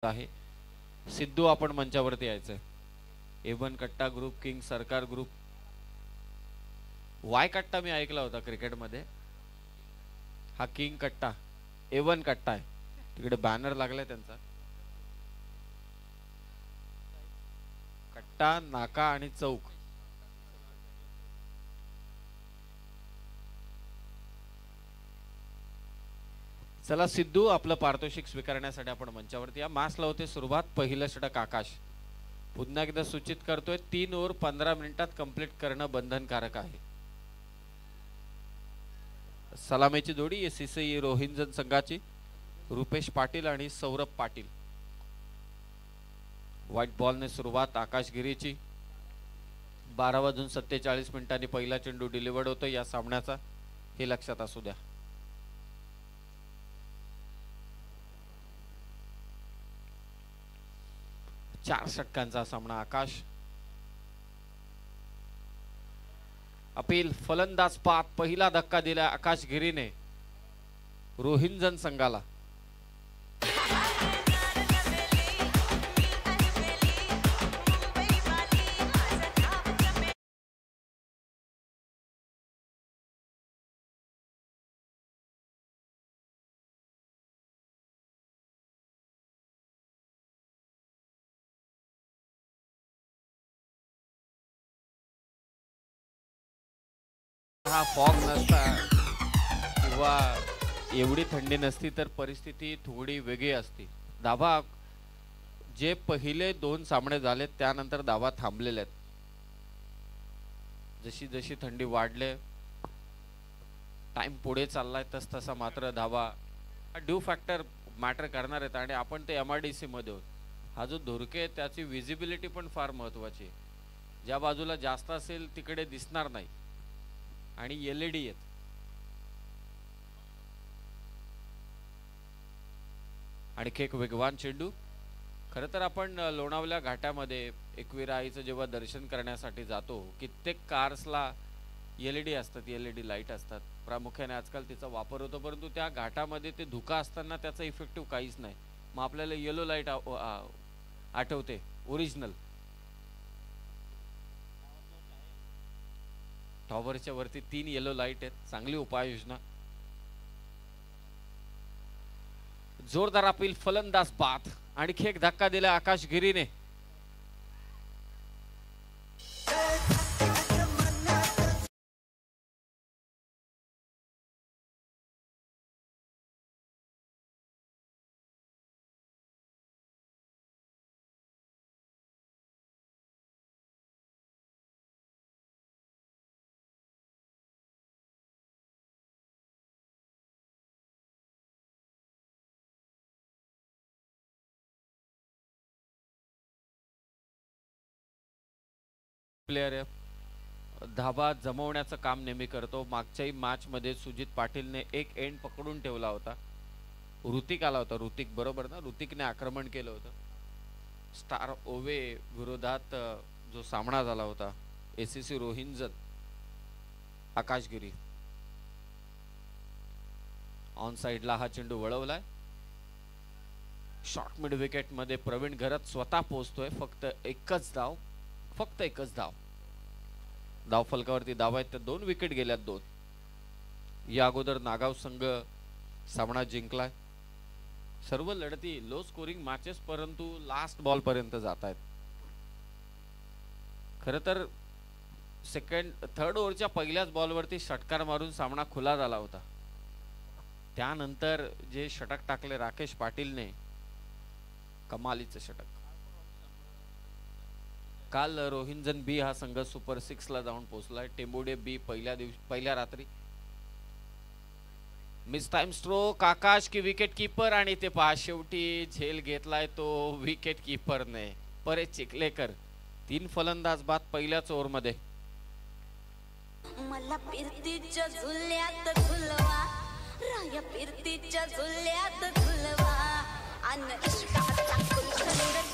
आहे सिद्धू आपण मंचावरती यायचंय. एवन कट्टा ग्रुप, किंग सरकार ग्रुप, वाय कट्टा मी ऐकला होता क्रिकेटमध्ये. हा किंग कट्टा, एवन कट्टा आहे. तिकडे बॅनर लागलाय त्यांचा. कट्टा, नाका आणि चौक. चला सिद्धू, आपलं पारितोषिक स्वीकारण्यासाठी आपण मंचावरती या. मास लावते सुरुवात. पहिलं षटक आकाश. पुन्हा एकदा सूचित करतोय 3 ओव्हर 15 मिनिटात कंप्लीट करणं बंधनकारक आहे. सलामीची जोडी एसीसी रोहिंजन संघाची रुपेश पाटील आणि सौरभ पाटील. व्हाईट बॉलने सुरुवात आकाशगिरीची. 12:47 पहिला चेंडू डिलिव्हर्ड होतो या सामन्याचा, हे लक्षात असू द्या. चार षटकांचा सामना. आकाश अपील फलंदाज पात. पहिला धक्का दिला आकाशगिरीने रोहिंजन संघाला. हा फॉग नसता किंवा एवढी थंडी नसती तर परिस्थिती थोडी वेगळी असती. धाबा जे पहिले 2 सामने झाले त्यानंतर धाबा थांबलेले आहेत. जशी जशी थंडी वाढले, टाइम पुढे चाललाय तस तसा मात्र धाबा ड्यू फॅक्टर मॅटर करणार आहेत. आणि आपण ते MIDC मध्ये आहोत. हा जो धुरके आहे त्याची विजिबिलिटी पण फार महत्वाची आहे. ज्या बाजूला जास्त असेल तिकडे दिसणार नाही. आणि LED आहेत. आणखी एक वेगवान चेंडू. खरं तर आपण लोणावल्या घाटामध्ये एकविरा आईचं जेव्हा दर्शन करण्यासाठी जातो, कित्येक कार्सला LED असतात, LED लाईट असतात. प्रामुख्याने आजकाल तिचा वापर होतो. परंतु त्या घाटामध्ये ते धुका असताना त्याचा इफेक्टिव्ह काहीच नाही. मग आपल्याला येलो लाईट आठवते, ओरिजिनल. टॉवरच्या वरती 3 येलो लाईट आहेत. चांगली उपाययोजना. जोरदार अपील फलंदाज बाद. आणखी एक धक्का दिला आकाशगिरीने. प्लेयर धाबा जमवण्याचं काम नेहमी करतो. मागच्याही मॅच मध्ये सुजित पाटीलने एक एंड पकडून ठेवला होता. ऋतिक आला होता. ऋतिक बरोबर ना? ऋतिकने आक्रमण केलं होतं. स्टार ओवे विरोधात जो सामना झाला होता एसीसी रोहिंजन आकाशगिरी. ऑन साइडला हा चेंडू वळवलाय. शॉर्ट मिड विकेट मध्ये प्रवीण घरत स्वतः पोहोचतोय. फक्त एकच धाव, फक्त एकच धाव. धाव फलकावरती धाव आहेत. 2 विकेट गेल्यात. 2 या अगोदर नागाव संघ सामना जिंकलाय. सर्व लढती लो स्कोरिंग मॅचेस, परंतु लास्ट बॉल पर्यंत जात आहेत. खरं तर थर्ड ओव्हरच्या पहिल्याच बॉलवरती षटकार मारून सामना खुला झाला होता. त्यानंतर जे षटक टाकले राकेश पाटीलने, कमालीचं षटक. काल रोहिंजन बी हा संघ सुपर 6 ला जाऊन पोहोचलाय. टेंबुडे बी पहिल्या रात्री. Miss time stroke. आकाश की विकेट कीपर. आणि ते पहा शेवटी झेल घेतलाय तो विकेट कीपरने, परेश चिखलेकर. 3 फलंदाज बाद पहिल्याच ओव्हर मध्ये. मला फिरतीच्या झुल्यात झुलवा, राया फिरतीच्या झुल्यात झुलवा, अन इष्टाचा कुलछंद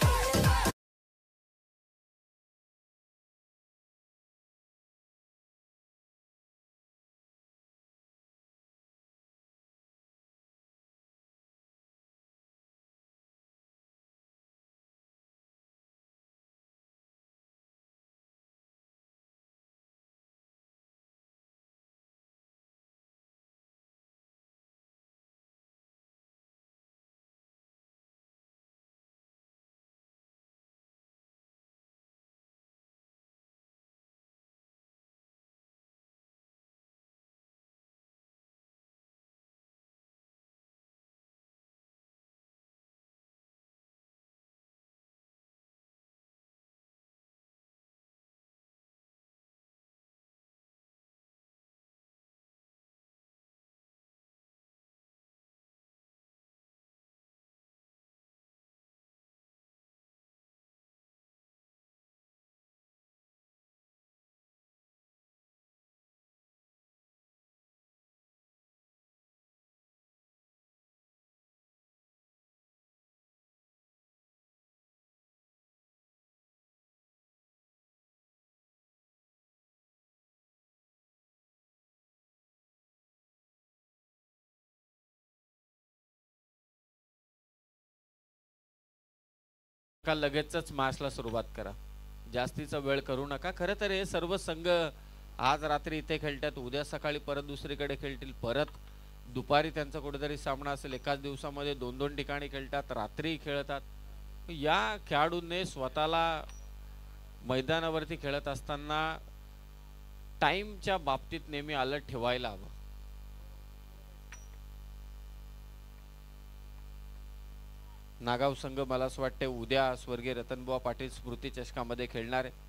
का लगेचच मॅचला सुरुवात करा, जास्तीचा वेळ करू नका. खरं तर हे सर्व संघ आज रात्री इथे खेळतात, उद्या सकाळी परत दुसरीकडे खेळतील, परत दुपारी त्यांचा कुठेतरी सामना असेल. एकाच दिवसामध्ये 2-2 ठिकाणी खेळतात, रात्री खेळतात. या खेळाडूंनी स्वतःला मैदानावरती खेळत असताना टाइमच्या बाबतीत नेहमी अलर्ट ठेवायला हवं. नागाव संघ मला असं वाटते उद्या स्वर्गीय रतनबुवा पाटील स्मृती चषकामध्ये खेळणार आहे.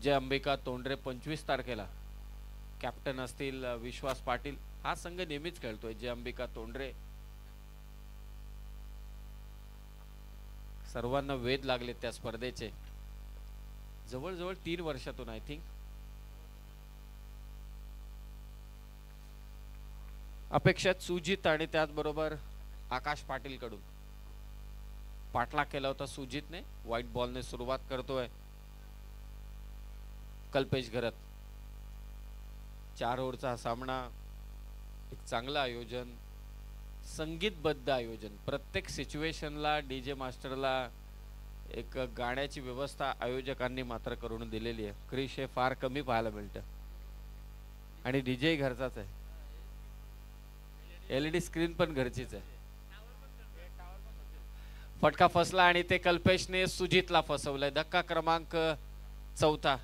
जय अंबिका तोंडरे 25 तारखेला कॅप्टन असतील विश्वास पाटील. हा संघ नेहमीच खेळतोय जय अंबिका तोंडरे. सर्वांना वेध लागले त्या स्पर्धेचे, जवळजवळ 3 वर्षातून आय थिंक. अपेक्षित सुजित आणि त्याचबरोबर आकाश पाटील कडून पाठलाग केला होता सुजितने. व्हाईट बॉलने सुरुवात करतोय कल्पेश घरत. 4 ओव्हरचा सामना, एक चांगलं आयोजन, संगीतबद्ध आयोजन. प्रत्येक सिच्युएशनला डीजे मास्टरला एक गाण्याची व्यवस्था आयोजकांनी मात्र करून दिलेली आहे. क्रिश हे फार कमी पाहायला मिळतं आणि डीजे घरचाच आहे. LED स्क्रीन पण घरचीच आहे. फटका फसला आणि ते कल्पेशने सुजितला फसवलंय. धक्का क्रमांक 4.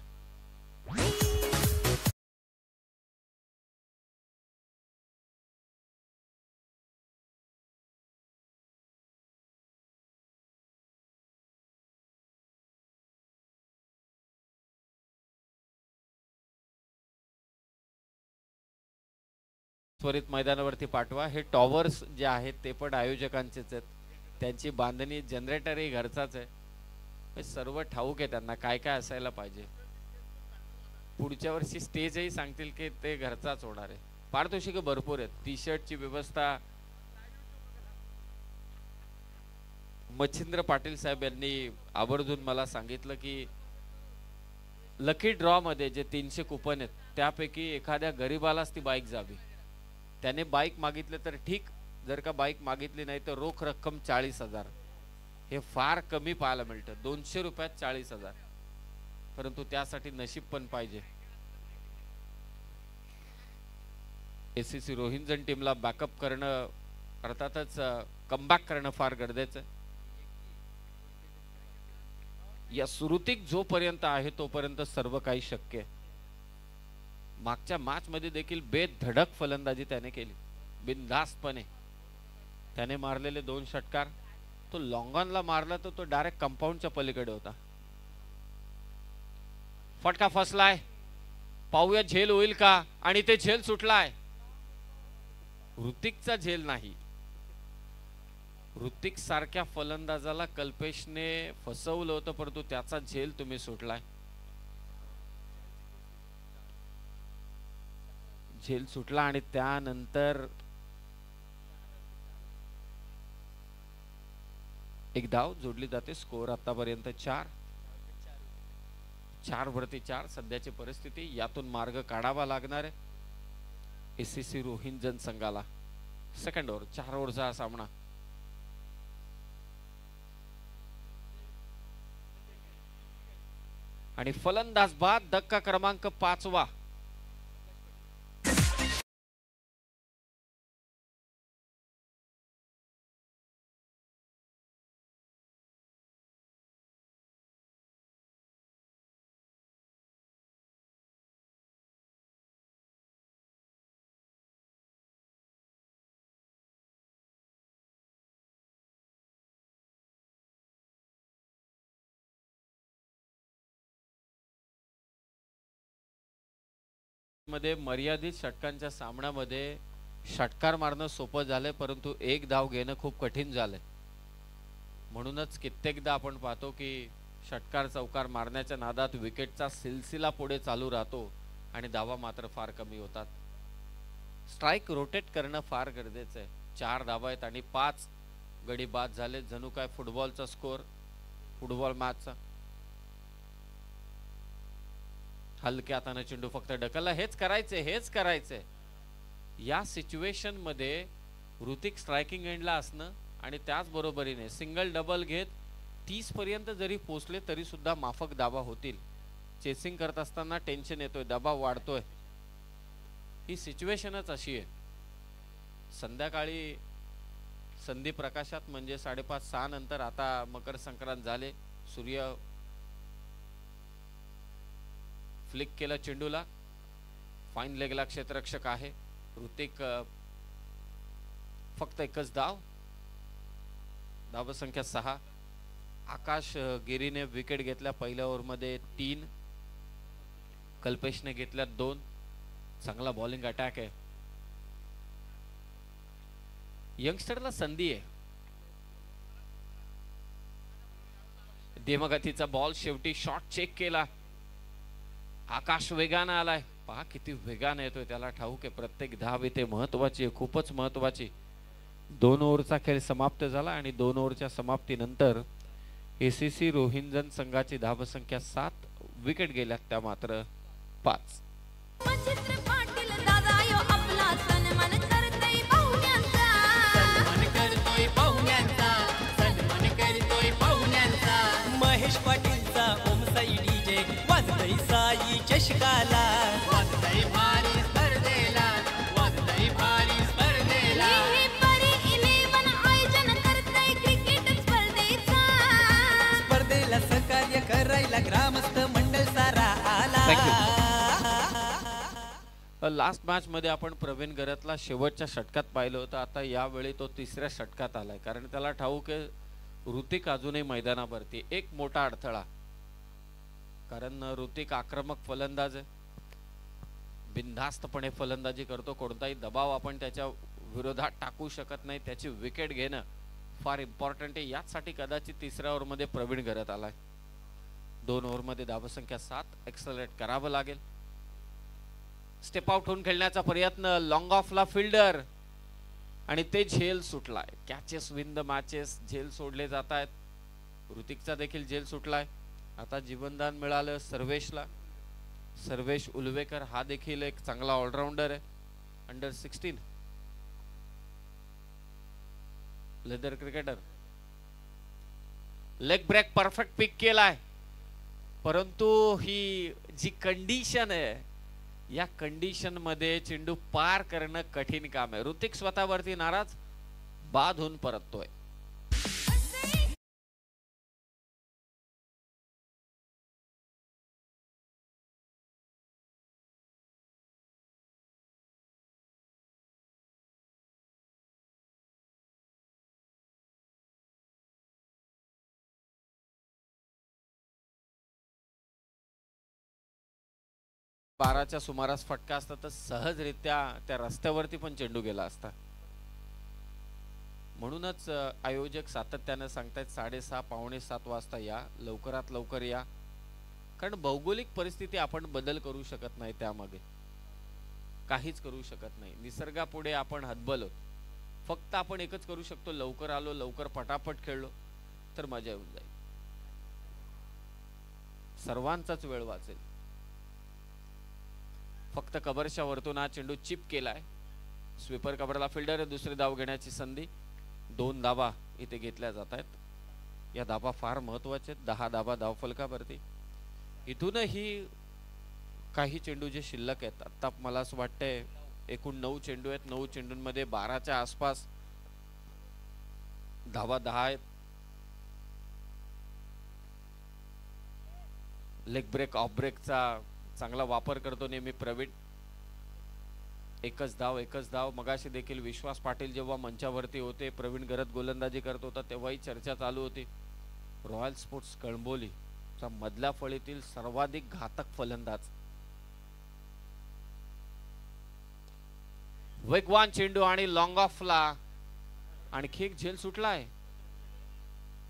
त्वरित मैदानावरती पाठवा. हे टॉवर्स जे आहेत ते पण आयोजकांचेच आहेत, त्यांची बांधणी, जनरेटरही घरचाच आहे. सर्व ठाऊक आहे त्यांना काय काय असायला पाहिजे. पुढच्या वर्षी स्टेजही सांगतील की ते घरचाच होणार आहे. पारितोषिक भरपूर आहेत. टी शर्टची व्यवस्था मच्छिंद्र पाटील साहेब यांनी आवर्जून मला सांगितलं की लकी ड्रॉ मध्ये जे 300 कुपन आहेत त्यापैकी एखाद्या गरीबालाच ती बाईक जावी. त्याने बाईक मागितले तर ठीक, जर का बाईक मागितली नाही तर रोख रक्कम 40,000. हे फार कमी पाहायला मिळतं. 200 रुपयात 40,000, परंतु त्यासाठी नशीब पण पाहिजे. ACC रोहिंजन टीमला बॅकअप करणं, अर्थातच कमबॅक करणं फार गरजेचं आहे. या सुरुतीक जोपर्यंत आहे तोपर्यंत सर्व काही शक्य आहे. मागच्या मॅच मध्ये देखील बेधडक फलंदाजी त्याने केली, बिनधास्तपणे. त्याने मारलेले 2 षटकार, तो लॉंगॉनला मारला तर तो डायरेक्ट कंपाऊंडच्या पलीकडे होता. फटका फसलाय, पाहूया झेल होईल का, आणि ते झेल सुटलाय. ऋतिकचा झेल नाही. ऋतिक सारख्या फलंदाजाला कल्पेशने फसवलं होतं, परंतु त्याचा झेल तुम्ही सुटलाय. झेल सुटला आणि त्यानंतर एक धाव जोडली जाते. स्कोर आतापर्यंत 4 वरती 4 सध्याची परिस्थिती. यातून मार्ग काढावा लागणार आहे ACC रोहिंजन संघाला. सेकंड ओव्हर, 4 ओव्हरचा सामना. आणि फलंदाज बाद. धक्का क्रमांक 5. मध्ये मर्यादित षटकांच्या सामन्यामध्ये षटकार मारणं सोपं झालंय, परंतु एक धाव घेणं खूप कठीण झालंय. म्हणूनच कित्येकदा आपण पाहतो की षटकार चौकार मारण्याच्या नादात विकेटचा सिलसिला पुढे चालू राहतो आणि धावा मात्र फार कमी होतात. स्ट्राइक रोटेट करणं फार गरजेचं आहे. 4 धावा आहेत आणि 5 गडी बाद झाले. जणू काय फुटबॉलचा स्कोर, फुटबॉल मॅचचा. हलक्या हाताने चेंडू फक्त ढकलला. हेच करायचंय. या सिच्युएशन मध्ये ऋतिक स्ट्रायकिंग एंडला असणं आणि त्याच बरोबरीने सिंगल डबल घेत 30 पर्यंत जरी पोचले तरी सुद्धा माफक धावा होतील. चेसिंग करत असताना टेन्शन येतोय, दबाव वाढतोय. ही सिच्युएशनच अशी आहे. संध्याकाळी संधी प्रकाशात म्हणजे 5:30-6 नंतर आता मकर संक्रांत झाले. सूर्य फ्लिक केलं चेंडूला. फाईन लेगला क्षेत्ररक्षक आहे ऋतिक. फक्त एकच धाव. धावसंख्या 6. आकाश गिरीने विकेट घेतल्या पहिल्या ओव्हरमध्ये 3. कल्पेशने घेतल्या 2. चांगला बॉलिंग अटॅक आहे. यंगस्टरला संधी आहे. धीमगतीचा बॉल शेवटी शॉट चेक केला. आकाश वेगाने आलाय. पहा किती वेगाने येतोय. त्याला ठाऊक आहे प्रत्येक धाव इथे महत्वाची आहे, खूपच महत्वाची. 2 ओव्हरचा खेळ समाप्त झाला आणि 2 ओव्हरच्या समाप्तीनंतर एसीसी रोहिंजन संघाची धावसंख्या 7. विकेट गेल्यात त्या मात्र 5. महेश पाटीलचा ओम साई डीजे वाजतय साई चषकाला, वाजतय भारी स्पर्धेला, वाजतय भारी स्पर्धेला. आयोजन करतय क्रिकेट स्पर्धेचा, स्पर्धेला सहकार्य करायला ग्रामस्थ मंडळ सारा आला. लास्ट मॅच मध्ये आपण प्रवीण गरतला शेवटच्या षटकात पाहिलं होतं. आता यावेळी तो 3ऱ्या षटकात आलाय कारण त्याला ठाऊक आहे ऋतिक अजूनही मैदानावरती. एक मोठा अडथळा कारण ऋतिक आक्रमक फलंदाज आहे, बिनधास्तपणे फलंदाजी करतो. कोणताही दबाव आपण त्याच्या विरोधात टाकू शकत नाही. त्याची विकेट घेणं फार इम्पॉर्टंट आहे. याचसाठी कदाचित 3ऱ्या ओव्हरमध्ये प्रवीण गरत आलाय. 2 ओव्हरमध्ये धावसंख्या 7. एक्सलरेट करावं लागेल. स्टेप आउट होऊन खेळण्याचा प्रयत्न. लॉंग ऑफला फिल्डर आणि ते झेल सुटलाय. Catches win the matches. झेल सोडले जात आहेत. ऋतिकचा देखील झेल सुटलाय. आता जीवनदान मिळालं सर्वेशला. सर्वेश उलवेकर हा देखील एक चांगला ऑलराऊंडर आहे. Under 16 leather cricketer. Leg break perfect pick केलाय. परंतु ही जी कंडिशन आहे या कंडिशन मध्ये चेंडू पार करणं कठीण काम आहे. ऋतिक स्वतःवरती नाराज. बाद होऊन परततोय. बाराच्या सुमारास फटका असता तर सहजरित्या त्या रस्त्यावरती पण चेंडू गेला असता. म्हणूनच आयोजक सातत्याने सांगतायत 6:30 पावणे 7 वाजता या, लवकरात लवकर या. कारण भौगोलिक परिस्थिती आपण बदल करू शकत नाही, त्यामध्ये काहीच करू शकत नाही. निसर्गापुढे आपण हतबल आहोत. फक्त आपण एकच करू शकतो, लवकर आलो, लवकर पटापट खेळलो तर मजा येऊन जाईल. सर्वांचाच वेळ वाचेल. फक्त कव्हरच्या वरतून हा चेंडू चिप केलाय. स्वीपर कव्हरला फिल्डर. दुसरी धाव घेण्याची संधी. 2 धावा इथे घेतल्या जात आहेत. या धावा फार महत्वाच्या आहेत. 10 धावा धावफलकावरती. इथूनही काही चेंडू जे शिल्लक आहेत, आता मला असं वाटतंय एकूण 9 चेंडू आहेत. 9 चेंडूंमध्ये 12च्या आसपास धावा 10 आहेत. लेग ब्रेक ऑफ ब्रेकचा चांगला वापर करतो नेहमी प्रवीण. एकच धाव. मगाशी देखील विश्वास पाटील जेव्हा मंचावरती होते, प्रवीण गरत गोलंदाजी करत होता, तेव्हाही चर्चा चालू होती. रॉयल स्पोर्ट्स कळंबोली चा मधल्या फळीतील सर्वाधिक घातक फलंदाज. वेगवान चेंडू आणि लॉंग ऑफला आणखी एक झेल सुटलाय.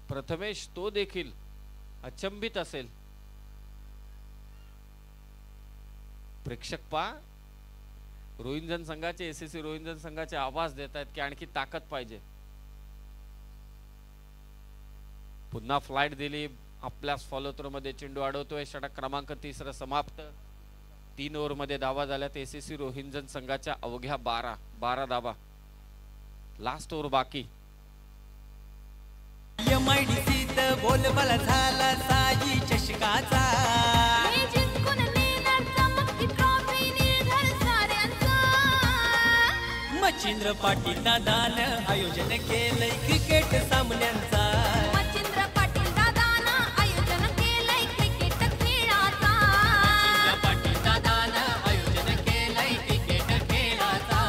प्रथमेश तो देखील अचंबित असेल. प्रेक्षक पा रोहिंजन संघाचे, एसीसी रोहिंजन संघाचे आवाज देत आहेत की आणखी ताकद पाहिजे. पुन्हा फ्लाइट दिली. आपल्याच फॉलो थ्रो मध्ये चेंडू अडवतोय. षटक क्रमांक 3 समाप्त. 3 ओव्हर मध्ये धावा झाल्यात एसीसी रोहिंजन संघाच्या अवघ्या 12 धावा. लास्ट ओव्हर बाकी. MIDCत बोलबाला झाला साई चषकाचा. हे जिंकून नेणार चमकती ट्रॉफी निर्धार साऱ्यांचा. मच्छिंद्र पाटील दादानं आयोजन केलंय क्रिकेट सामन्यांचा. मच्छिंद्र पाटील दादानं आयोजन केलंय क्रिकेट खेळाचा. मच्छिंद्र पाटील दादानं आयोजन केलंय क्रिकेट खेळाचा.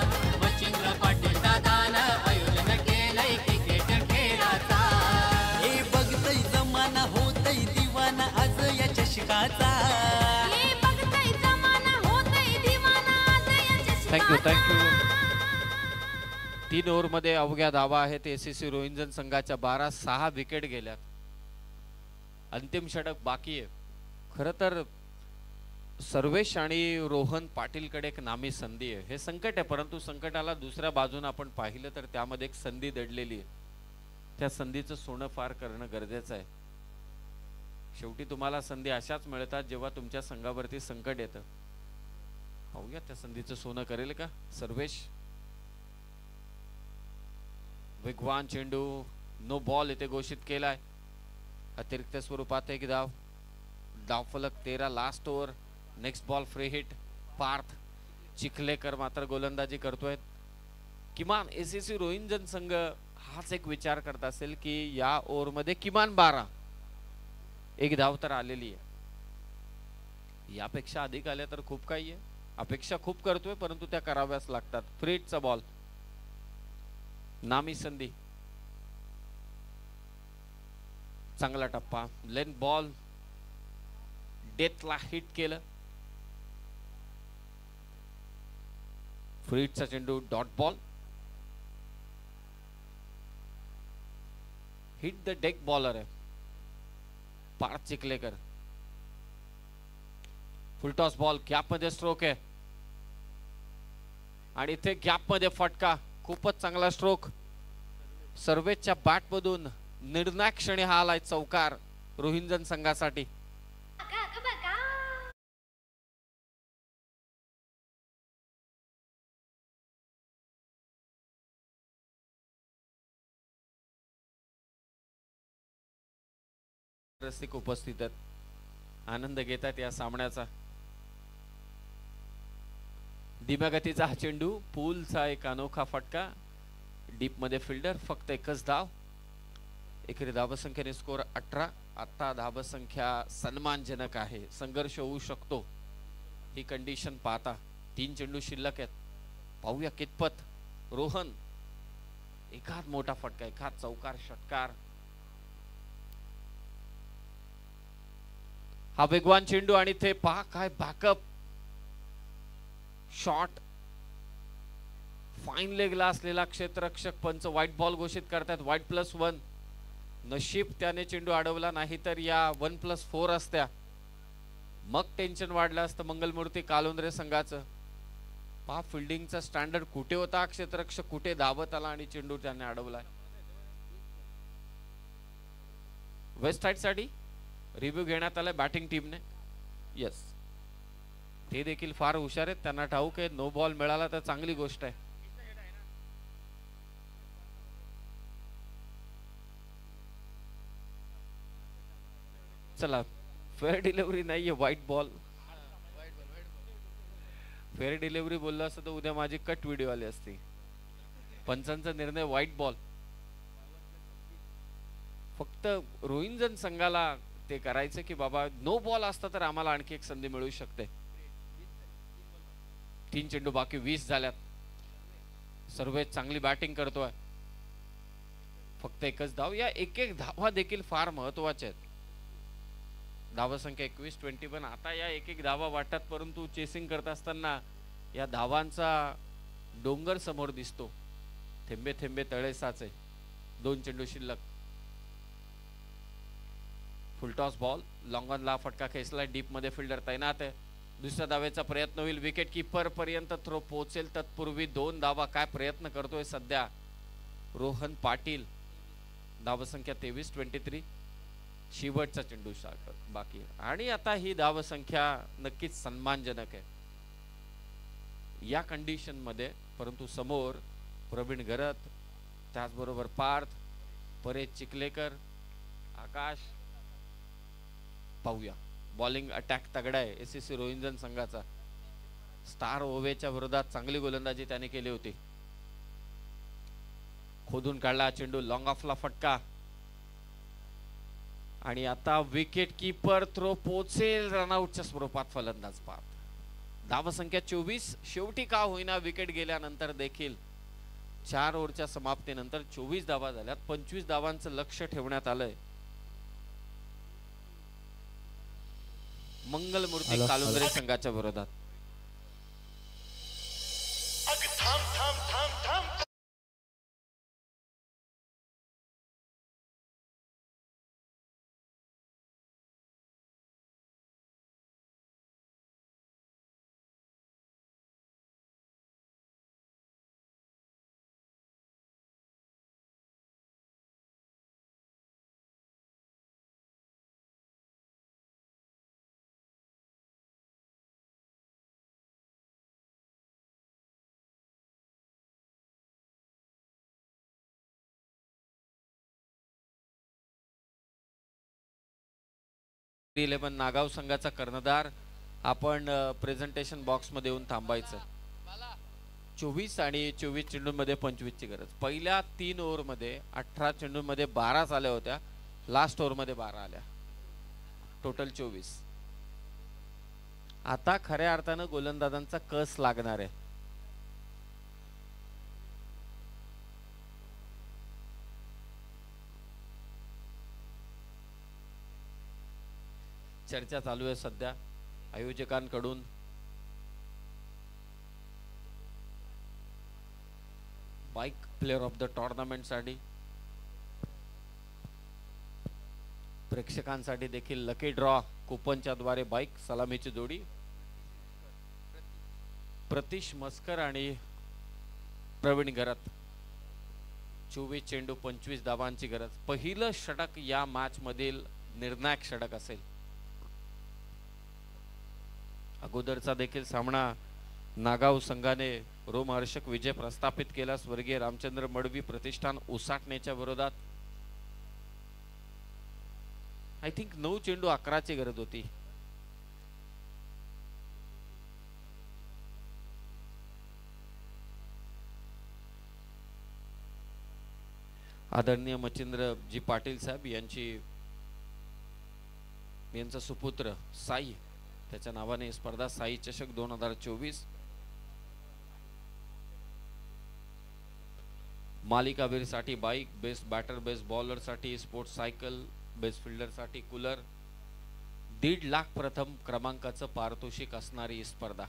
मच्छिंद्र पाटील दादानं आयोजन केलंय क्रिकेट खेळाचा. हे बघतय जमाना होतय दिवाना आज या चषकाचा. हे बघताय जमाना होतय दिवाना आज या चषकाचा. थँक्यू 3 ओव्हरमध्ये अवघ्या धावा आहेत एसीसी रोहिंजन संघाच्या. 12-6 विकेट गेल्यात. अंतिम षटक बाकी आहे. खरं तर सर्वेश आणि रोहन पाटीलकडे एक नामी संधी आहे. हे संकट आहे, परंतु संकटाला दुसऱ्या बाजूने आपण पाहिलं तर त्यामध्ये एक संधी दडलेली आहे. त्या संधीचं सोनं फार करणं गरजेचं आहे. शेवटी तुम्हाला संधी अशाच मिळतात जेव्हा तुमच्या संघावरती संकट येतं. पाहूया त्या संधीचं सोनं करेल का सर्वेश. वेगवान चेंडू, नो बॉल इथे घोषित केलाय. अतिरिक्त स्वरूपात एक धाव. धावफलक 13. Last over. Next ball free hit. Parth Chikhalekar मात्र गोलंदाजी करतोय. किमान एसीसी रोहिंजन संघ हाच एक विचार करत असेल की या ओव्हरमध्ये किमान 12. एक धाव तर आलेली आहे. यापेक्षा अधिक आल्या तर खूप काही आहे. अपेक्षा खूप करतोय परंतु त्या कराव्याच लागतात. फ्री हिटचा बॉल. नामी संधी. चांगला टप्पा. लेन बॉल डेथला हिट केलं. फ्री हिटचा चेंडू dot ball. Hit the deck bowler आहे Parth Chikhalekar. Full toss ball. Gap मध्ये स्ट्रोक आहे आणि इथे गॅप मध्ये फटका. खूपच चांगला स्ट्रोक. सर्वेच्या बॅट मधून निर्णायक क्षणी हा आलाय चौकार रोहिंजन संघासाठी. रसिक उपस्थित आहेत. आनंद घेतात या सामन्याचा. धीम्या गतीचा हा चेंडू. पूलचा एक अनोखा फटका. डीप मध्ये फिल्डर. फक्त एकच धाव. एकेरी धावसंख्येने स्कोर 18. आता धावसंख्या सन्मानजनक आहे. संघर्ष होऊ शकतो ही कंडिशन पाहता. 3 चेंडू शिल्लक आहेत. पाहूया कितपत. रोहन. एखाद मोठा फटका, एखाद चौकार, षटकार. हा वेगवान चेंडू आणि ते पहा काय बॅकअप शॉट. फाईन लेगला असलेला क्षेत्ररक्षक पंच व्हाईट बॉल घोषित करतात. व्हाईट+1. नशीब त्याने चेंडू अडवला, नाही तर या 1+4 असत्या. मग टेन्शन वाढलं असतं मंगलमूर्ती कालोंद्रे संघाचं. पहा फिल्डिंगचा स्टँडर्ड कुठे होता. क्षेत्ररक्षक कुठे धावत आला आणि चेंडू त्याने अडवलाय. वेस्ट साइड साठी रिव्ह्यू घेण्यात आलाय बॅटिंग टीमने. यस, ते देखील फार हुशार आहेत. त्यांना ठाऊक आहे नो बॉल मिळाला तर चांगली गोष्ट आहे. चला, फेअर डिलिव्हरी नाहीये, व्हाईट बॉल. फेअर डिलिव्हरी बोलला असतं तर उद्या माझी कट व्हिडिओ आली असती. पंचांचा निर्णय व्हाईट बॉल. फक्त रोहिंजन संघाला ते करायचं की बाबा नो बॉल असता तर आम्हाला आणखी एक संधी मिळू शकते. 3 चेंडू बाकी, 20 झाल्यात. सर्वेश चांगली बॅटिंग करतोय. फक्त एकच धाव. या एक धावा देखील फार महत्वाच्या आहेत. धावसंख्या 21-21. आता या एक धावा वाटतात परंतु चेसिंग करत असताना या धावांचा डोंगर समोर दिसतो. थेंबे थेंबे तळे साचे. 2 चेंडू शिल्लक. Full toss ball. लॉंग ऑनला फटका खेचला. डीप मध्ये फिल्डर तैनात आहे. दुसऱ्या धावेचा प्रयत्न होईल. विकेट कीपर पर्यंत थ्रो पोहोचेल तत्पूर्वी 2 धावा. काय प्रयत्न करतोय सध्या रोहन पाटील. धावसंख्या 23-23. शेवटचा चेंडू बाकी आणि आता ही धावसंख्या नक्कीच सन्मानजनक आहे या कंडिशन मध्ये. परंतु समोर प्रवीण गरत, त्याचबरोबर पार्थ, परेश चिखलेकर, आकाश पाहूया. बॉलिंग अटॅक तगडा आहे एसएससी रोहिंजन संघाचा. स्टार ओवेच्या विरोधात चांगली गोलंदाजी त्याने केली होती. खोदून काढला चेंडू, लॉंग ऑफला फटका आणि आता विकेट कीपर थ्रो पोचेल रनआउटच्या स्वरूपात फलंदाज पाहत. धावसंख्या 24. शेवटी का होईना विकेट गेल्यानंतर देखील 4 ओव्हरच्या समाप्तीनंतर 24 धावा झाल्यात. 25 धावांचं लक्ष ठेवण्यात आलंय. मंगलमूर्ती कालुंद्रे संघाच्या विरोधात. इलेव्हन नागाव संघाचा कर्णधार आपण प्रेझेंटेशन बॉक्स मध्ये येऊन थांबायचं. 24 आणि 24 चेंडूंमध्ये 25 ची गरज. पहिल्या 3 ओव्हर मध्ये 18 चेंडूंमध्ये 12 आल्या होत्या. लास्ट ओव्हर मध्ये 12 आल्या. टोटल 24. आता खऱ्या अर्थानं गोलंदाजांचा कस लागणार आहे. चर्चा चालू आहे सध्या आयोजकांकडून. Bike player of the tournament साठी, प्रेक्षकांसाठी देखील लकी ड्रॉ कुपनच्या द्वारे बाईक सलामीची जोडी. प्रतीश मस्कर आणि प्रवीण गरत. 24 चेंडू 25 धावांची गरज. पहिलं षटक या मॅच मधील निर्णायक षटक असेल. अगोदरचा देखील सामना नागाव संघाने रोमहर्षक विजय प्रस्थापित केला स्वर्गीय रामचंद्र मडवी प्रतिष्ठान उसाटण्याच्या विरोधात. आय थिंक 9 चेंडू 11 ची गरज होती. आदरणीय मच्छिंद्र जी पाटील साहेब यांचा सुपुत्र साई, त्याच्या नावाने स्पर्धा साई चषक 2024. मालिकावीर साठी bike, best batter best bowler साठी स्पोर्ट्स सायकल, बेस्ट फिल्डर साठी कूलर. 1.5 लाख प्रथम क्रमांकाचं पारितोषिक असणारी स्पर्धा.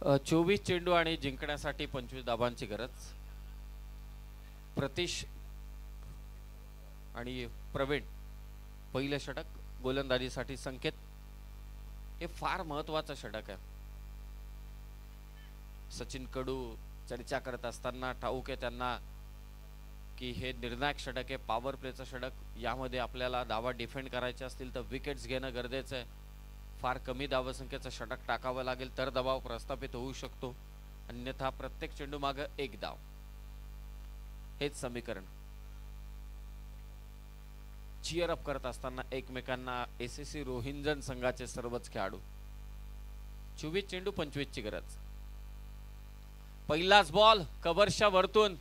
अ 24 चेंडू आणि जिंकण्यासाठी 25 धावांची गरज. प्रतीश आणि प्रवीण पहिलं षटक गोलंदाजीसाठी संकेत. हे फार महत्वाचं षटक आहे. सचिन कडू चर्चा करत असताना ठाऊक आहे त्यांना की हे निर्णायक षटक आहे, पॉवर प्लेचं षटक. यामध्ये आपल्याला धावा डिफेंड करायचे असतील तर विकेट्स घेणं गरजेचं आहे. फार कमी धावसंख्येचं षटक टाकावं लागेल तर दबाव प्रस्थापित होऊ शकतो, अन्यथा प्रत्येक चेंडू मागे 1 धाव. हेच समीकरण. चिअर अप करत असताना एकमेकांना एसएससी रोहिंजन संघाचे सर्वच खेळाडू. 24 चेंडू 25 ची गरज. पहिलाच बॉल कव्हरच्या वरतून.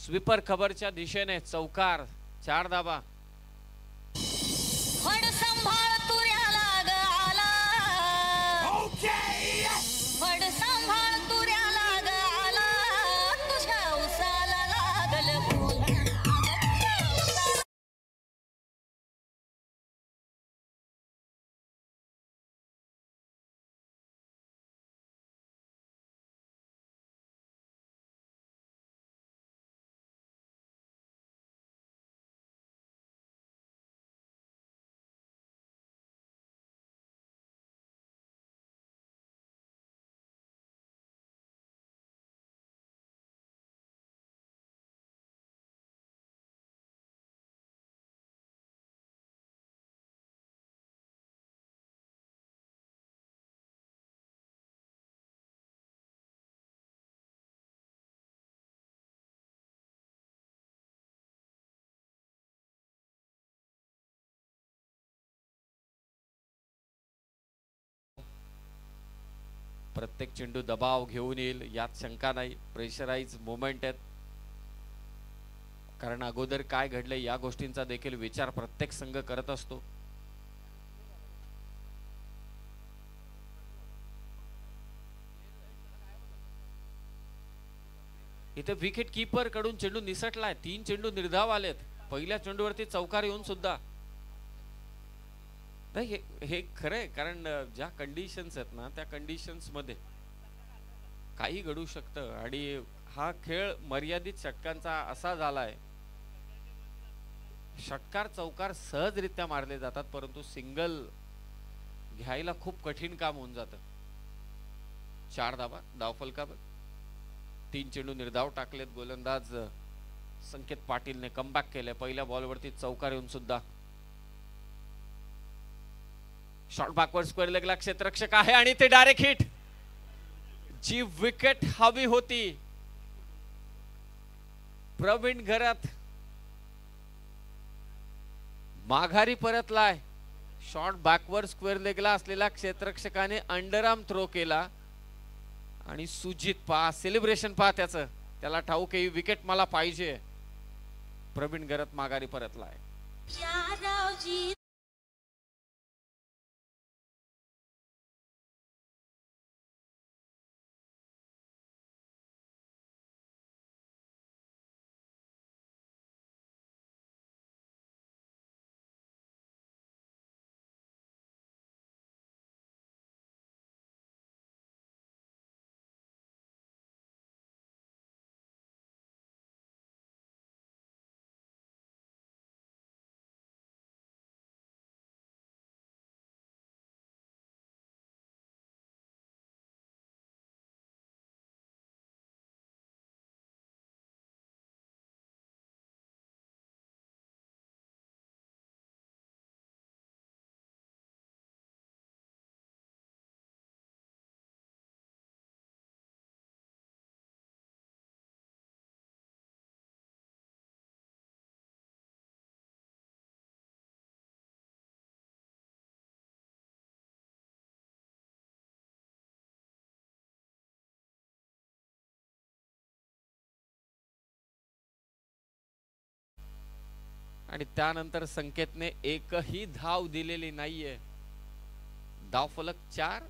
स्वीपर कव्हरच्या दिशेने चौकार. 4 धावा. फड संभाळ तुऱ्याला ग आला. फड प्रत्येक चेंडू दबाव घेऊन येईल यात शंका नाही. प्रेशराइज मोमेंट आहेत, कारण अगोदर काय घडले या गोष्टींचा देखील विचार प्रत्येक संघ करत असतो. इथे विकेट कीपर कडून चेंडू निसटलाय. 3 चेंडू निर्धाव आलेत. पहिल्या चेंडूवरती चौकार येऊन सुद्धा नाही. हे खरंय, कारण ज्या कंडिशन्स आहेत ना त्या कंडिशन्स मध्ये काही घडू शकतं. आणि हा खेळ मर्यादित षटकांचा असा झालाय, षटकार चौकार सहजरित्या मारले जातात, परंतु सिंगल घ्यायला खूप कठीण काम होऊन जातं. 4 धावा धावफलकावर. 3 चेंडू निर्धाव टाकलेत. गोलंदाज संकेत पाटीलने कमबॅक केले. पहिल्या बॉलवरती चौकार येऊन सुद्धा शॉर्ट बॅकवर्ड स्क्वेअर लेगला क्षेत्ररक्षक आहे आणि ते डायरेक्ट हिट. जी विकेट हवी होती प्रवीण घरात माघारी परतलाय. शॉर्ट बॅकवर्ड स्क्वेअर लेगला असलेला क्षेत्ररक्षकाने अंडरआर्म थ्रो केला आणि सुजित पहा, सेलिब्रेशन पहा त्याचं. त्याला ठाऊक आहे विकेट मला पाहिजे. प्रवीण घरात माघारी परतलाय. आणि त्यानंतर संकेतने एकही धाव दिलेली नाहीये. धावफलक 4,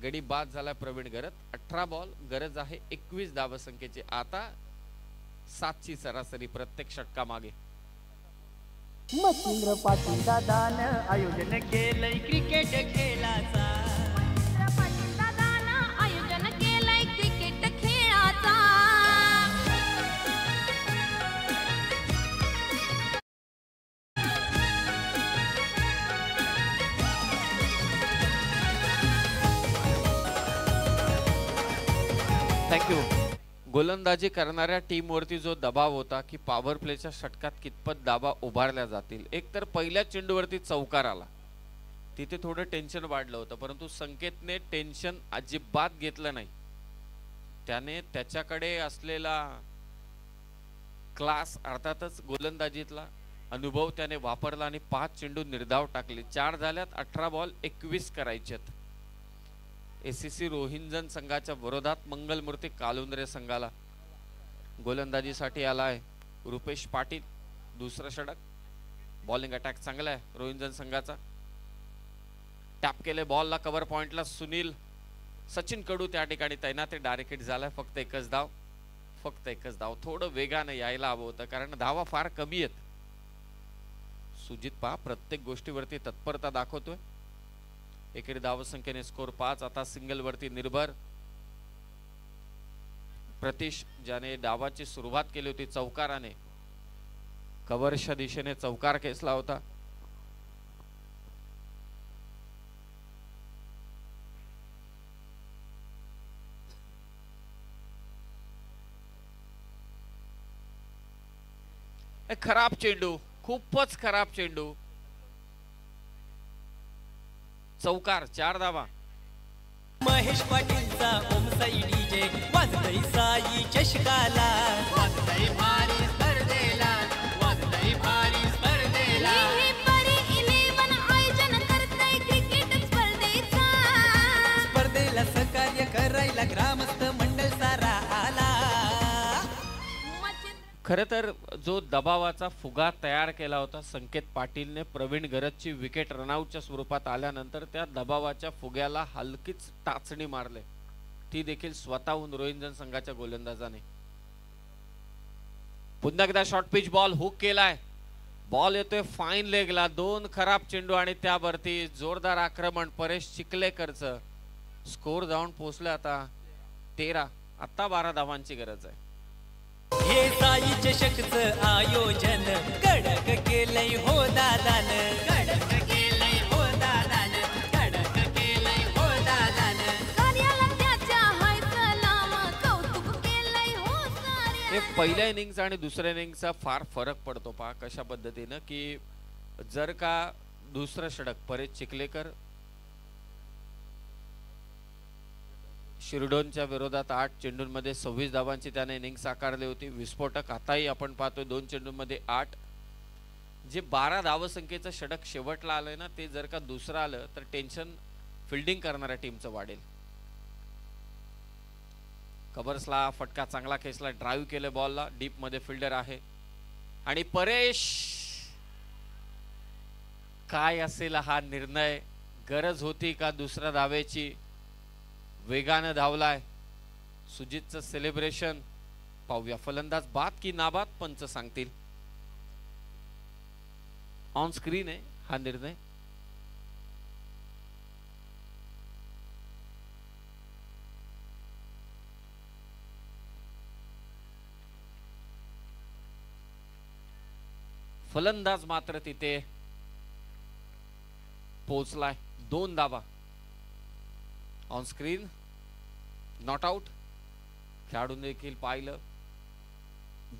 गडी बाद झाला प्रवीण घरत. 18 बॉल, गरज आहे 21 धावसंख्येची. आता 7ची सरासरी प्रत्येक षटका मागे. मच्छिंद्र पाटील दादानं आयोजन केलंय क्रिकेट खेळाचा. आयोजन केलंय क्रिकेट खेळाचा. थँक्यू. गोलंदाजी करणाऱ्या टीमवरती जो दबाव होता की पॉवर प्लेच्या षटकात कितपत दाबा उभारल्या जातील. एक तर पहिल्या चेंडूवरती चौकार आला, तिथे थोडं टेन्शन वाढलं होतं, परंतु संकेतने टेन्शन अजिबात घेतलं नाही. त्याने त्याच्याकडे असलेला क्लास, अर्थातच गोलंदाजीतला अनुभव त्याने वापरला आणि 5 चेंडू निर्धाव टाकले. 4 झाल्यात. 18 बॉल 21 करायचेत. एसीसी रोहिंजन संघाच्या विरोधात मंगलमूर्ती कालुंद्रे संघाला गोलंदाजीसाठी आलाय रुपेश पाटील. दुसरं षटक. बॉलिंग अटॅक चांगला आहे रोहिंजन संघाचा. टॅप केले बॉलला कव्हर पॉइंटला सुनील. सचिन कडू त्या ठिकाणी तैनात. डायरेक्ट हिट झालाय. फक्त एकच धाव, फक्त एकच धाव. थोडं वेगाने यायला हवं होतं, कारण धावा फार कमी आहेत. सुजित पहा प्रत्येक गोष्टीवरती तत्परता दाखवतोय. एकेरी धावसंख्येने स्कोर 5. आता सिंगल वरती निर्भर. प्रतीश ज्याने डावाची सुरुवात केली होती चौकाराने, कव्हरच्या दिशेने चौकार खेचला होता. खराब चेंडू, खूपच खराब चेंडू. चौकार. 4 धावा. महेश पाटीलचा ओम साई डीजे वाजतय साई चषकाला. वाजतय भारी स्पर्धेला, वाजतय भारी स्पर्धेला. हे परी 11 आयोजन करतंय क्रिकेट स्पर्धेचा. स्पर्धेला सहकार्य खरं तर जो दबावाचा फुगा तयार केला होता संकेत पाटीलने प्रवीण गरजची विकेट रनआउटच्या स्वरूपात आल्यानंतर त्या दबावाच्या फुग्याला हलकीच टाचणी मारले, ती देखील स्वतःहून रोहिंजन संघाच्या गोलंदाजाने. पुन्हा एकदा शॉर्ट पिच बॉल हुक केलाय, बॉल येतोय फाईन लेगला, दोन खराब चेंडू आणि त्यावरती जोरदार आक्रमण परेश चिखलेकरचं. स्कोर जाऊन पोहोचलं आता 13. आता 12 धावांची गरज आहे. हे साई चषकचं आयोजन कडक केलंय हो दादानं, कडक केलंय हो दादानं, कडक केलंय हो दादानं. कार्याला त्याच्या हाय सलाम, कौतुक केलंय हो साऱ्या. हे पहिल्या इनिंग्स आणि दुसऱ्या इनिंग्सचा फार फरक पडतो पहा कशा पद्धतीनं, की जर का दुसरं षटक परेश चिखलेकर शिरडोनच्या विरोधात 8 चेंडूंमध्ये 26 धावांची त्याने इनिंग साकारली होती. विस्फोटक आताही आपण पाहतोय 2 चेंडूंमध्ये 8. जे 12 धावसंख्येचं षटक शेवटला आलंय ना, ते जर का दुसरं आलं तर टेन्शन फिल्डिंग करणाऱ्या टीमचं वाढेल. कबर्सला फटका चांगला खेचला, ड्राईव्ह केले बॉलला, डीप मध्ये फिल्डर आहे आणि परेश. काय असेल हा निर्णय, गरज होती का दुसऱ्या धावेची? वेगानं धावलाय, सुजितचं सेलिब्रेशन पाहूया. फलंदाज बाद की नाबाद पंच सांगतील. ऑन स्क्रीन आहे हा निर्णय. फलंदाज मात्र तिथे पोहोचलाय. 2 धावा ऑन स्क्रीन, नॉट आउट. खेळाडूंनी देखील पाहिलं.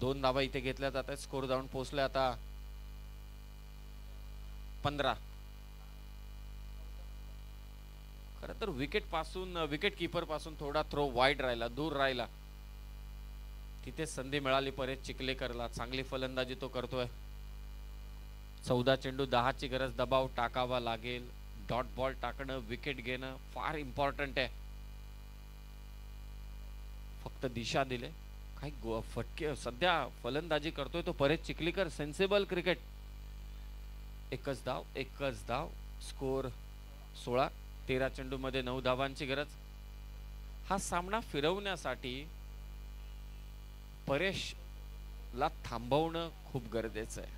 2 धावा इथे घेतल्या जात आहेत. स्कोर जाऊन पोहोचले आता 15. खरं तर विकेट कीपर पासून थोडा थ्रो वाईड राहिला, दूर राहिला. तिथे संधी मिळाली परेश चिखलेकरला. चांगली फलंदाजी तो करतोय. 14 चेंडू 10 ची गरज. दबाव टाकावा लागेल. डॉट बॉल टाकणं, विकेट घेणं फार इम्पॉर्टंट आहे. फक्त दिशा दिले. काही फटके सध्या फलंदाजी करतोय तो परेश चिखलीकर. Sensible cricket. एकच धाव. स्कोर 16. 13 चेंडू मध्ये 9 धावांची गरज. हा सामना फिरवण्यासाठी परेशला थांबवणं खूप गरजेचं आहे.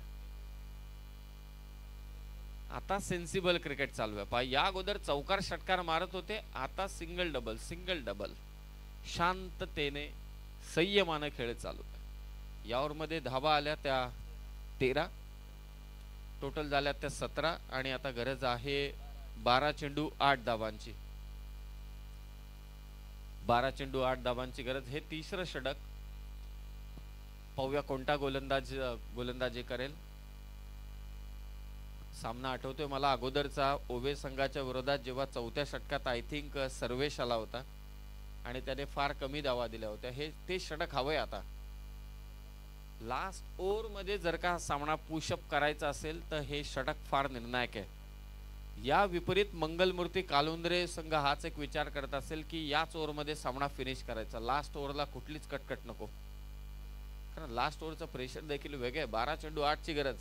आता सेन्सिबल क्रिकेट चालू आहे. पहा, या अगोदर चौकार षटकार मारत होते, आता सिंगल डबल शांततेने संयमाने खेळ चालू आहे. यावर मध्ये धावा आल्या त्या 13, टोटल झाल्या त्या 17 आणि आता गरज आहे 12 चेंडू 8 धावांची. 12 चेंडू 8 धावांची गरज. हे तिसरं षटक. पाहूया कोणता गोलंदाजी करेल. सामना आठवतोय मला अगोदरचा ओवे संघाच्या विरोधात, जेव्हा 4थ्या षटकात आय थिंक सर्वेश आला होता आणि त्याने फार कमी धावा दिल्या होत्या. हे ते षटक हवंय आता. लास्ट ओव्हर मध्ये जर का सामना पुशअप करायचा असेल तर हे षटक फार निर्णायक आहे. या विपरीत मंगलमूर्ती कालुंद्रे संघ हाच एक विचार करत असेल की याच ओव्हर मध्ये सामना फिनिश करायचा. लास्ट ओव्हरला कुठलीच कटकट नको, कारण लास्ट ओव्हरचं प्रेशर देखील वेगळे. 12 चेंडू 8 ची गरज.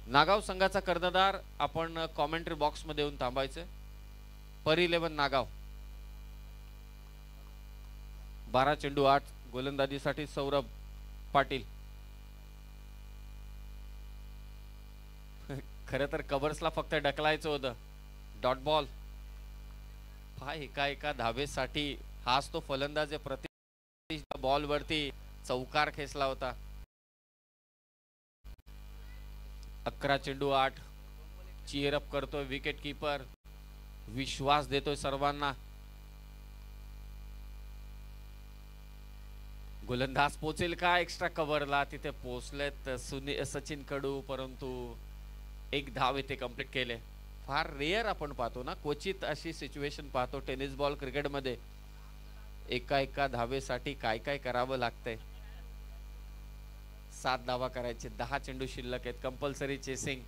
नागाव संघाचा कर्णधार आपण कॉमेंट्री बॉक्स मध्ये येऊन थांबायचे. पर 11 नागाव. 12 चेंडू 8. गोलंदाजीसाठी सौरभ पाटील. खरं तर कबर्सला फक्त ढकलायचं होतं. Dot ball. हा एका धावेसाठी हाच तो फलंदाज आहे. प्रति बॉल वरती चौकार खेचला होता. 11 चेंडू 8. चीअर अप करतोय विकेट कीपर. विश्वास देतोय सर्वांना. गोलंदाज पोचेल का एक्स्ट्रा कव्हरला? तिथे पोचलेत सचिन कडू, परंतु एक धाव इथे कंप्लीट केले. फार रेअर आपण पाहतो ना, क्वचित अशी सिच्युएशन पाहतो टेनिस बॉल क्रिकेट मध्ये. एका धावेसाठी काय काय करावं लागतंय. 7 धावा करायचे. 10 चेंडू शिल्लक आहेत. Compulsory chasing.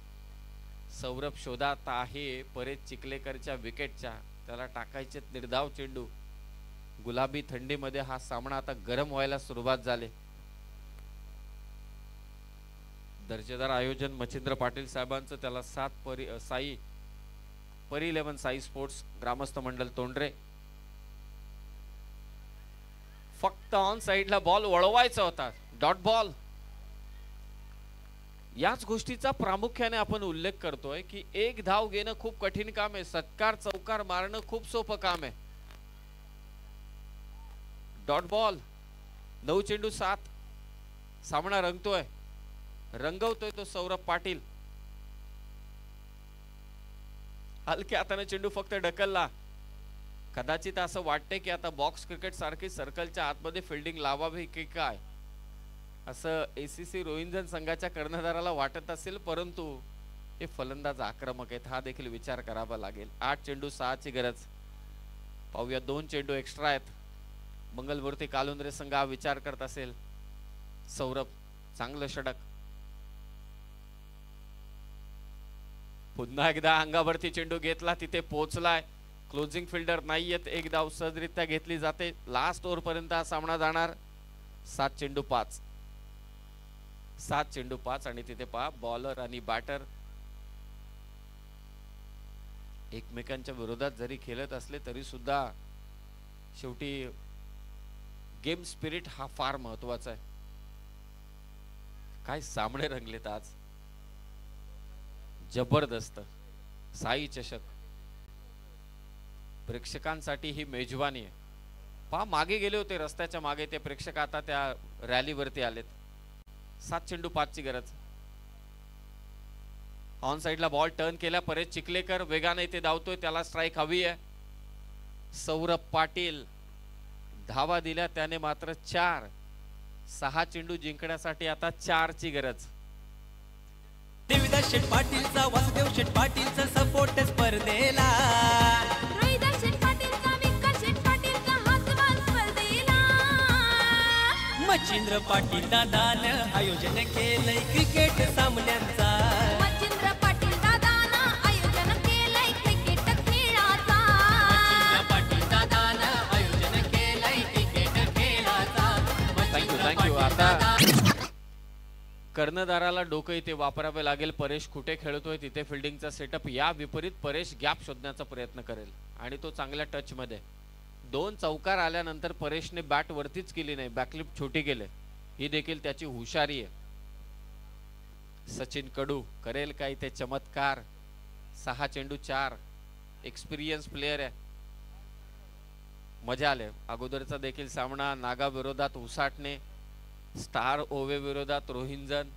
सौरभ शोधात आहे परेश चिखलेकरच्या विकेटच्या. त्याला टाकायचे निर्धाव चेंडू. गुलाबी थंडीमध्ये हा सामना आता गरम व्हायला सुरुवात झाली. दर्जेदार आयोजन मच्छिंद्र पाटील साहेबांचं. त्याला 7 साई परी 11 साई स्पोर्ट्स ग्रामस्थ मंडळ तोंडरे. फक्त ऑन साइडला बॉल वळवायचा होता, डॉट बॉल. याच गोष्टीचा प्रामुख्याने आपण उल्लेख करतोय की एक धाव घेणं खूप कठीण काम आहे, षटकार चौकार मारणं खूप सोपं काम आहे. Dot ball. 9 चेंडू 7. सामना रंगतोय, रंगवतोय तो सौरभ पाटील. हलक्या हाताने चेंडू फक्त ढकलला. कदाचित असं वाटतंय की आता बॉक्स क्रिकेट सारखी सर्कलच्या आतमध्ये फिल्डिंग लावावी की काय, असं एसीसी रोहिंजन संघाच्या कर्णधाराला वाटत असेल, परंतु हे फलंदाज आक्रमक आहेत, हा देखील विचार करावा लागेल. 8 चेंडू 6 ची गरज. पाहूया 2 चेंडू एक्स्ट्रा आहेत. मंगलमूर्ती कालुंद्रे संघ हा विचार करत असेल. सौरभ चांगलं षटक. पुन्हा एकदा अंगावरती चेंडू घेतला, तिथे पोहोचलाय. क्लोजिंग फिल्डर नाहीयेत. एक धाव सहजरित्या घेतली जाते. लास्ट ओव्हर पर्यंत हा सामना जाणार. 7 चेंडू 5. 7 चेंडू 5 आणि तिथे पहा बॉलर आणि बॅटर एकमेकांच्या विरोधात जरी खेळत असले तरी सुद्धा शेवटी गेम स्पिरिट हा फार महत्वाचा आहे. काय सामने रंगलेत आज, जबरदस्त. साई चषक प्रेक्षकांसाठी ही मेजवानी आहे. पहा मागे गेले होते, रस्त्याच्या मागे ते प्रेक्षक आता त्या रॅलीवरती आलेत. 7 चेंडू 5 ची गरज. ऑन साइडला बॉल टर्न केला. परेश चिखलेकर वेगाने इथे धावतोय, त्याला स्ट्राइक हवी आहे. सौरभ पाटील धावा दिल्या त्याने मात्र 4. 6 चेंडू जिंकण्यासाठी आता 4 ची गरज. देवीदास शेठ पाटीलचा वासुदेव शेठ पाटीलचा सपोर्ट स्पर्धेला. रोहिदास शेठ पाटीलचा विकास शेठ पाटीलचा हातभार स्पर्धेला. मच्छिंद्र पाटील दादानं आयोजन केलंय क्रिकेट सामन्यांचा. मच्छिंद्र पाटील दादानं आयोजन केलंय क्रिकेट खेळाचा. मच्छिंद्र पाटील दादानं आयोजन केलंय क्रिकेट खेळाचा. थँक्यू. आता कर्णधाराला डोकं इथे वापरावे लागेल. परेश कुठे खेळतोय तिथे फिल्डिंगचा सेटअप. या विपरीत परेश गॅप शोधण्याचा प्रयत्न करेल आणि तो चांगल्या टच मध्ये. 2 चौकार आल्यानंतर परेशने बॅट वरतीच केली नाही, बॅकलिप छोटी केले. ही देखील त्याची हुशारी आहे. सचिन कडू करेल का इथे चमत्कार. 6 चेंडू 4. एक्सपिरियन्स प्लेयर आहे. मजा आले. अगोदरचा देखील सामना नागा विरोधात उसाटणे, स्टार ओवे विरोधात रोहिंजन.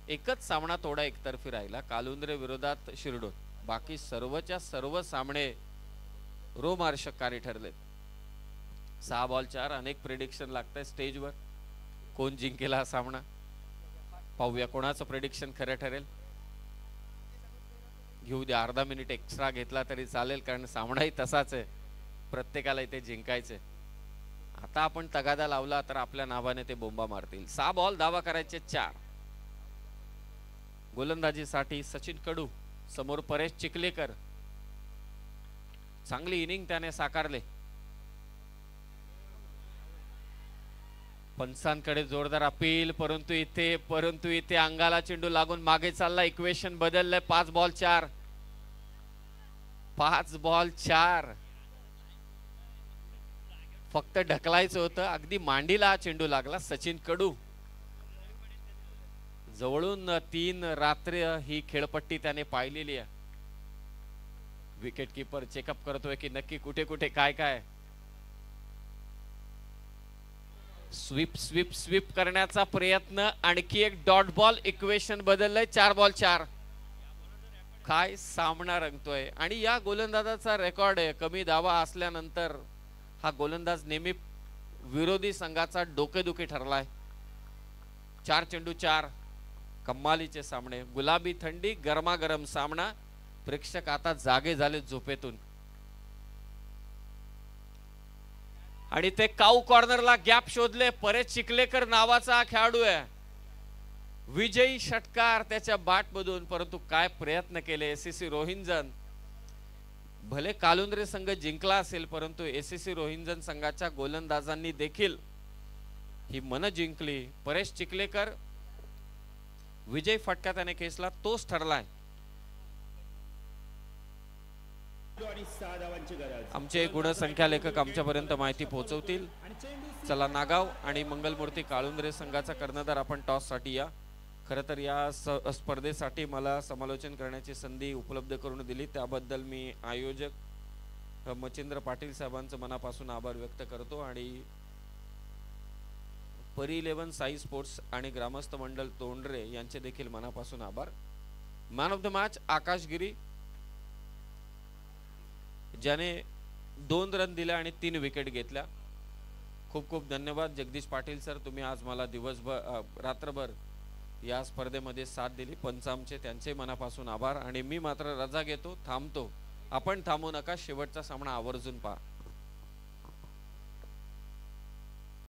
एकच सामना थोडा एकतर्फी राहिला, कालुंद्रे विरोधात शिरडोन. बाकी सर्वच्या सर्व सामने रोमहर्षककारी ठरले. 6 बॉल 4. अनेक प्रेडिक्शन लागतंय स्टेजवर. कोण जिंकेल हा सामना पाहूया. कोणाचं प्रेडिक्शन खरं ठरेल. घेऊ द्या, अर्धा मिनिट एक्स्ट्रा घेतला तरी चालेल, कारण सामनाही तसाच आहे. प्रत्येकाला इथे जिंकायचंय. आता आपण तगादा लावला तर आपल्या नावाने ते बोंबा मारतील. 6 बॉल धावा करायचे 4. गोलंदाजीसाठी सचिन कडू, समोर परेश चिखलेकर. चांगली इनिंग त्याने साकारले. पंचांकडे जोरदार अपील, परंतु इथे अंगाला चेंडू लागून मागे चालला. इक्वेशन बदललंय. 5 बॉल 4. 5 बॉल 4. फक्त ढकलायचं होतं, अगदी मांडीला चेंडू लागला. सचिन कडू जवळून 3 रात्र ही खेळपट्टी त्याने पाहिलेली आहे. विकेट कीपर चेकअप करतोय की नक्की कुठे कुठे काय काय. स्वीप करण्याचा प्रयत्न. आणखी एक डॉट बॉल. इक्वेशन बदललंय. 4 बॉल 4. काय सामना रंगतोय. आणि या गोलंदाजाचा रेकॉर्ड आहे, कमी धावा असल्यानंतर हा गोलंदाज नेहमी विरोधी संघाचा डोकेदुखी ठरलाय. 4 चेंडू 4. कमालीचे सामने. गुलाबी थंडी, गरमागरम सामना. प्रेक्षक आता जागे झाले झोपेतून. आणि ते काऊ कॉर्नरला गॅप शोधले. परेश चिखलेकर नावाचा खेळाडू आहे. विजयी षटकार त्याच्या बॅट मधून, परंतु काय प्रयत्न केले एसीसी रोहिंजन. भले कालुंद्रे संघ जिंकला असेल, परंतु एसीसी रोहिंजन संघाच्या गोलंदाजांनी देखील ही मन जिंकली. परेश चिखलेकर विजय फटका त्याने खेचला, तोच ठरलाय. आमचे गुणसंख्या लेखक आमच्यापर्यंत माहिती पोहोचवतील. चला नागाव आणि मंगलमूर्ती काळुंद्रे संघाचा कर्णधार आपण टॉस साठी या. खरं तर या स्पर्धेसाठी मला समालोचन करण्याची संधी उपलब्ध करून दिली त्याबद्दल मी आयोजक मच्छिंद्र पाटील साहेबांचं मनापासून आभार व्यक्त करतो आणि परी 11 साई स्पोर्ट्स आणि ग्रामस्थ मंडळ तोंडरे यांचे देखील मनापासून आभार. मॅन ऑफ द मॅच आकाश गिरी, ज्याने 2 रन दिले आणि 3 विकेट घेतल्या. खूप खूप धन्यवाद जगदीश पाटील सर, तुम्ही आज मला दिवसभर रात्रभर या स्पर्धेमध्ये साथ दिली. पंच आमचे, त्यांचे मनापासून आभार. आणि मी मात्र रजा घेतो, थांबतो. आपण थांबू नका, शेवटचा सामना आवर्जून पहा.